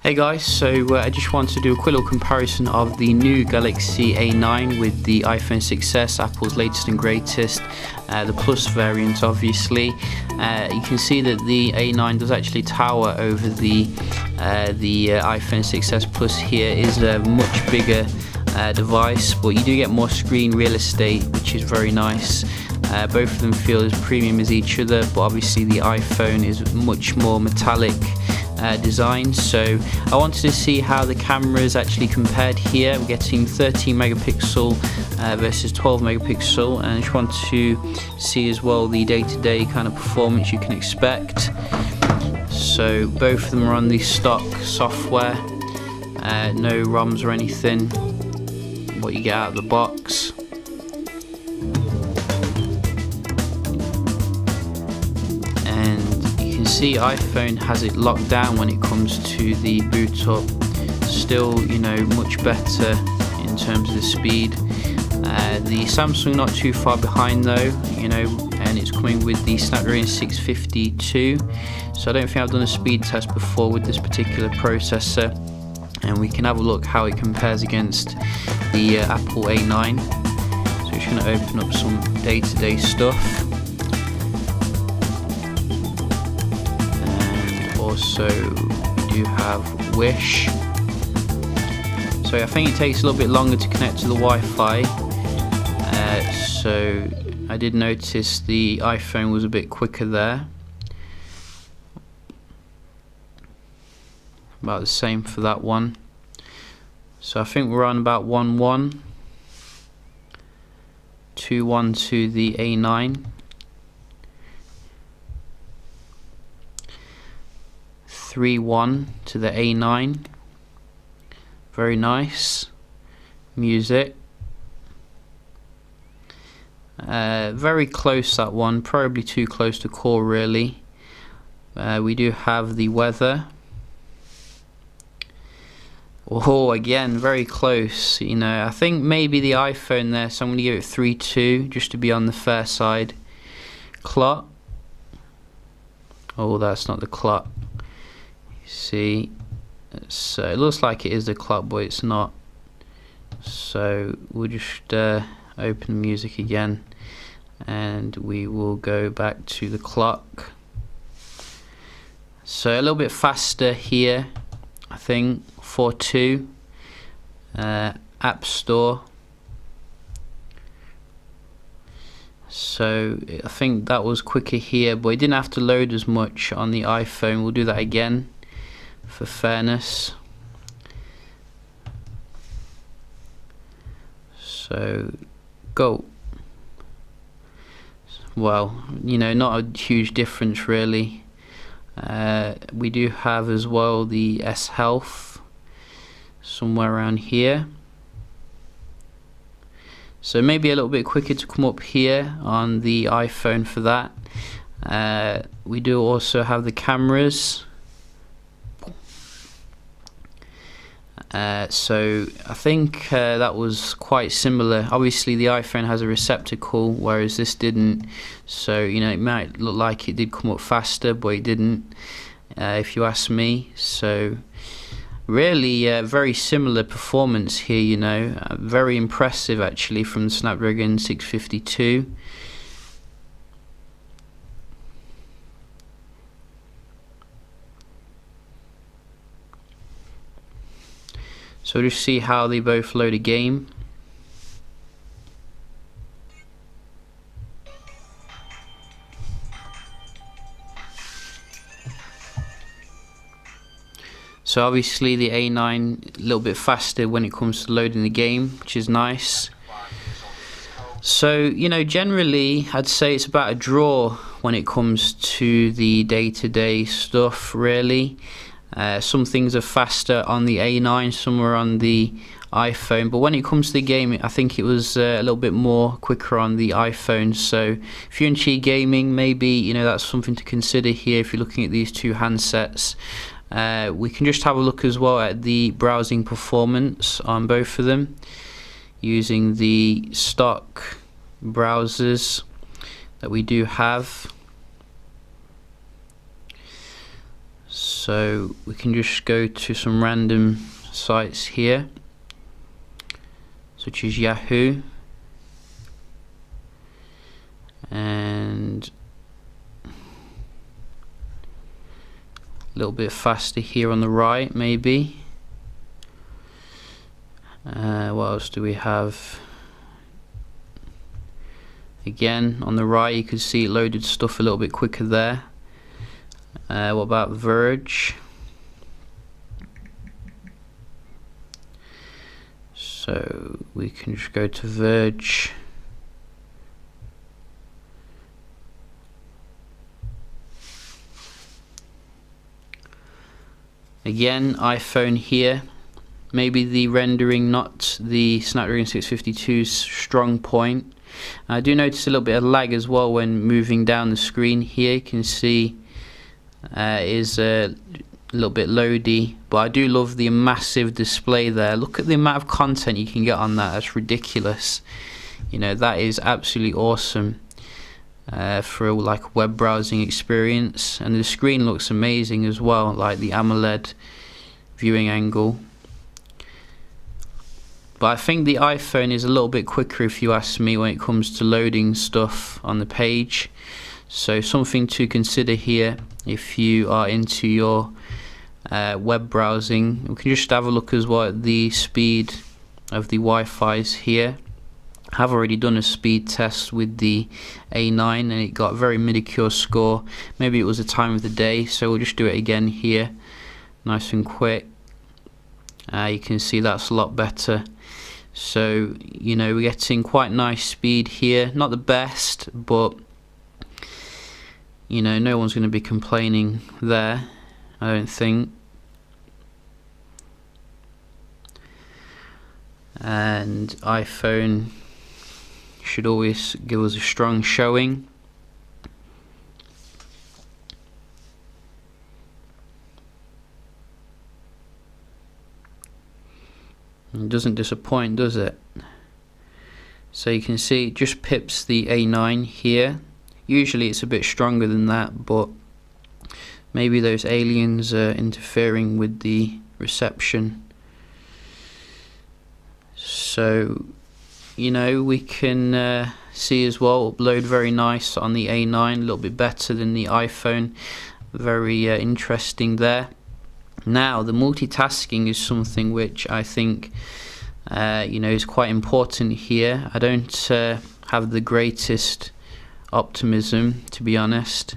Hey guys, so I just want to do a quick little comparison of the new Galaxy A9 with the iPhone 6s, Apple's latest and greatest, the Plus variant obviously. You can see that the A9 does actually tower over the iPhone 6s Plus. Here is a much bigger device, but you do get more screen real estate, which is very nice. Both of them feel as premium as each other, but obviously the iPhone is much more metallic design. So I wanted to see how the cameras actually compared here. We're getting 13 megapixel versus 12 megapixel, and I just want to see as well the day-to-day kind of performance you can expect. So both of them are on the stock software, no ROMs or anything, what you get out of the box. See, iPhone has it locked down when it comes to the boot up. Still, much better in terms of the speed. The Samsung not too far behind though, and it's coming with the Snapdragon 652. So I don't think I've done a speed test before with this particular processor, and we can have a look how it compares against the Apple A9. So I'm just going to open up some day-to-day stuff. Also, we do have Wish. So I think it takes a little bit longer to connect to the Wi-Fi. So I did notice the iPhone was a bit quicker there. About the same for that one. So I think we're on about 1.1. 2.1 to the A9. 3.1 to the A9. Very nice. Music. Very close, that one, probably too close to call really. We do have the weather. Oh, again, very close. I think maybe the iPhone there, so I'm going to give it 3.2 just to be on the fair side. Clock. Oh, that's not the clock. See, so it looks like it is the clock, but it's not. So we'll just open music again, and we will go back to the clock. So a little bit faster here, I think. 4.2. App Store. So I think that was quicker here, but it didn't have to load as much on the iPhone. We'll do that again for fairness. So go. Well, not a huge difference really. We do have as well the S Health somewhere around here. So maybe a little bit quicker to come up here on the iPhone for that. We do also have the cameras. So I think that was quite similar. Obviously the iPhone has a receptacle, whereas this didn't. So it might look like it did come up faster, but it didn't, if you ask me. So really very similar performance here. Very impressive actually from the Snapdragon 652. So just see how they both load a game. So obviously the A9 a little bit faster when it comes to loading the game, which is nice. So generally I'd say it's about a draw when it comes to the day-to-day stuff really. Some things are faster on the A9, some are on the iPhone, but when it comes to the game, I think it was a little bit more quicker on the iPhone. So if you're into gaming, maybe that's something to consider here if you're looking at these two handsets. We can just have a look as well at the browsing performance on both of them using the stock browsers that we do have. So we can just go to some random sites here, such as Yahoo, and a little bit faster here on the right maybe. What else do we have? Again, on the right you can see it loaded stuff a little bit quicker there. What about Verge? So we can just go to Verge. Again, iPhone here. Maybe the rendering not the Snapdragon 652's strong point. I do notice a little bit of lag as well when moving down the screen here. You can see it is a little bit loady, but I do love the massive display there. Look at the amount of content you can get on that. That's ridiculous. You know, that is absolutely awesome for like a web browsing experience. And the screen looks amazing as well, like the AMOLED viewing angle. But I think the iPhone is a little bit quicker, if you ask me, when it comes to loading stuff on the page. So something to consider here if you are into your web browsing. We can just have a look as well at the speed of the Wi-Fi's here. I have already done a speed test with the A9 and it got a very mid-secure score. Maybe it was the time of the day, so we'll just do it again here, nice and quick. You can see that's a lot better. So, you know, we're getting quite nice speed here. Not the best, but you know, no one's going to be complaining there, I don't think. And iPhone should always give us a strong showing. It doesn't disappoint, does it? So you can see it just pips the A9 here. Usually it's a bit stronger than that, but maybe those aliens are interfering with the reception. So, you know, we can see as well, upload very nice on the A9, a little bit better than the iPhone. Very interesting there. Now, the multitasking is something which I think you know, is quite important here. I don't have the greatest optimism, to be honest,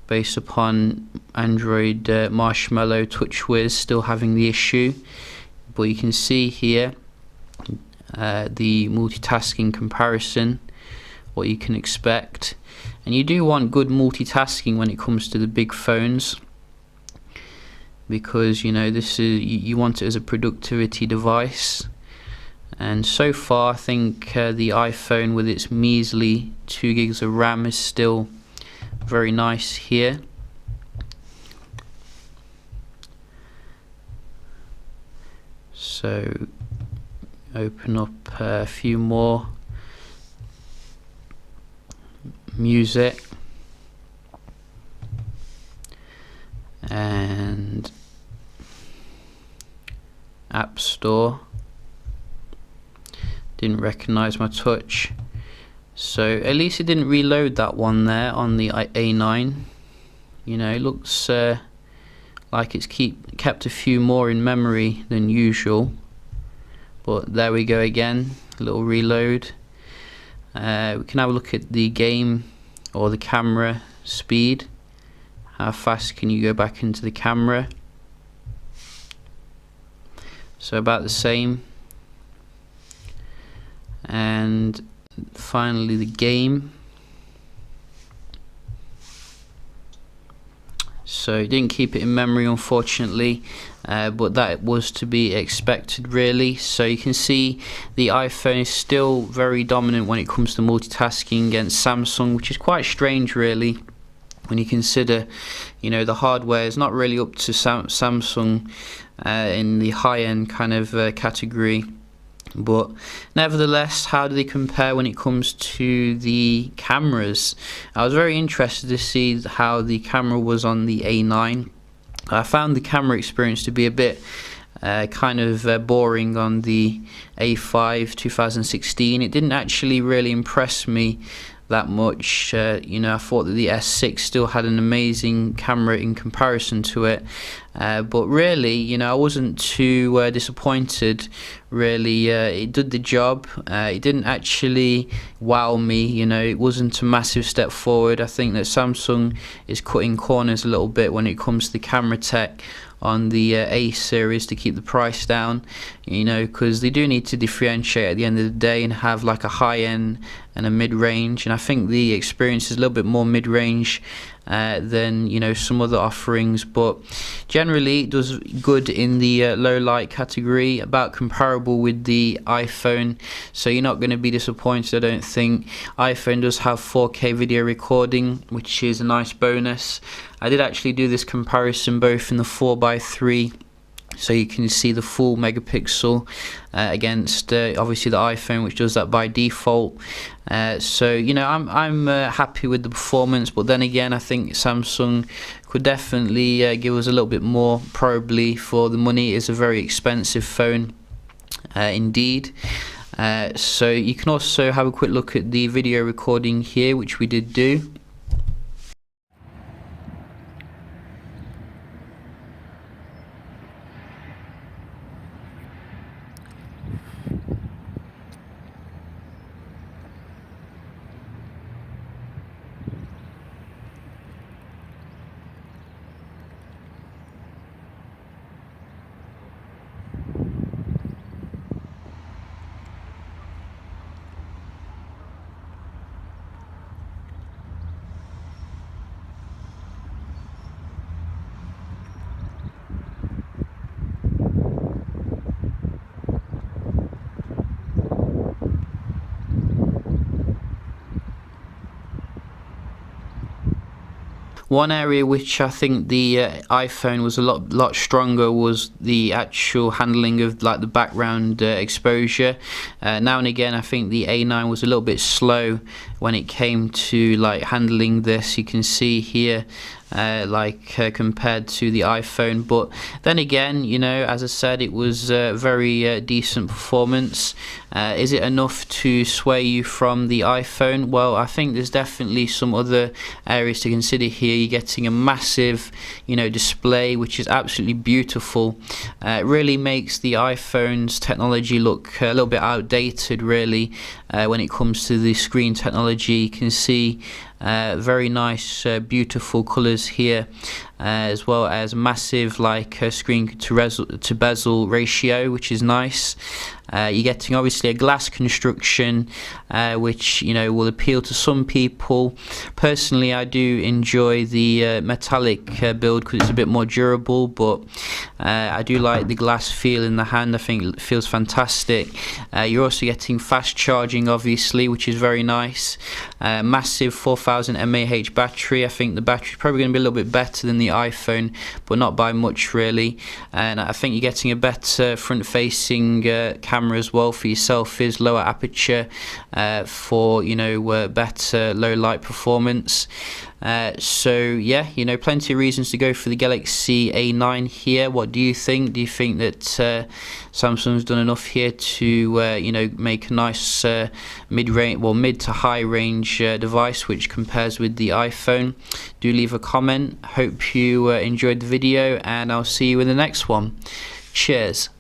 based upon Android Marshmallow TouchWiz still having the issue. But you can see here the multitasking comparison, what you can expect. And you do want good multitasking when it comes to the big phones, because you know, this is, you want it as a productivity device. And so far I think the iPhone with its measly 2 gigs of RAM is still very nice here. So open up a few more. Music and App Store. Didn't recognize my touch, so at least it didn't reload that one there on the A9. You know, it looks like it's kept a few more in memory than usual, but there we go again, a little reload. We can have a look at the game or the camera speed. How fast can you go back into the camera? So about the same. And finally the game. So it didn't keep it in memory, unfortunately, but that was to be expected, really. So you can see the iPhone is still very dominant when it comes to multitasking against Samsung, which is quite strange, really, when you consider, you know, the hardware is not really up to Samsung in the high-end kind of category. But nevertheless, how do they compare when it comes to the cameras? I was very interested to see how the camera was on the A9. I found the camera experience to be a bit kind of boring on the A5 2016. It didn't actually really impress me that much. I thought that the S6 still had an amazing camera in comparison to it, but really, I wasn't too disappointed. Really, it did the job. It didn't actually wow me. It wasn't a massive step forward. I think that Samsung is cutting corners a little bit when it comes to the camera tech on the A series to keep the price down, because they do need to differentiate at the end of the day and have like a high end and a mid-range, and I think the experience is a little bit more mid-range than some other offerings, but generally it does good in the low light category, about comparable with the iPhone, so you're not going to be disappointed, I don't think. iPhone does have 4K video recording, which is a nice bonus. I did actually do this comparison both in the 4x3, so you can see the full megapixel against obviously the iPhone, which does that by default. So I'm happy with the performance, but then again, I think Samsung could definitely give us a little bit more, probably for the money. It's a very expensive phone indeed. So you can also have a quick look at the video recording here, which we did do. One area which I think the iPhone was a lot stronger was the actual handling of like the background exposure. Now and again, I think the A9 was a little bit slow when it came to like handling this. You can see here compared to the iPhone, but then again, as I said, it was very decent performance. Is it enough to sway you from the iPhone? Well, I think there's definitely some other areas to consider here. You're getting a massive display, which is absolutely beautiful. It really makes the iPhone's technology look a little bit outdated, really, when it comes to the screen technology. You can see very nice beautiful colors here, as well as massive screen to bezel ratio, which is nice. You're getting obviously a glass construction, which will appeal to some people. Personally, I do enjoy the metallic build because it's a bit more durable, but I do like the glass feel in the hand. I think it feels fantastic. You're also getting fast charging, obviously, which is very nice. Massive 4000 mAh battery. I think the battery is probably going to be a little bit better than the iPhone, but not by much, really. And I think you're getting a better front-facing camera as well for your selfies, lower aperture for better low light performance. So yeah, plenty of reasons to go for the Galaxy A9 here. What do you think? Do you think that Samsung's done enough here to make a nice mid to high range device which compares with the iPhone? Do leave a comment. Hope you enjoyed the video, and I'll see you in the next one. Cheers.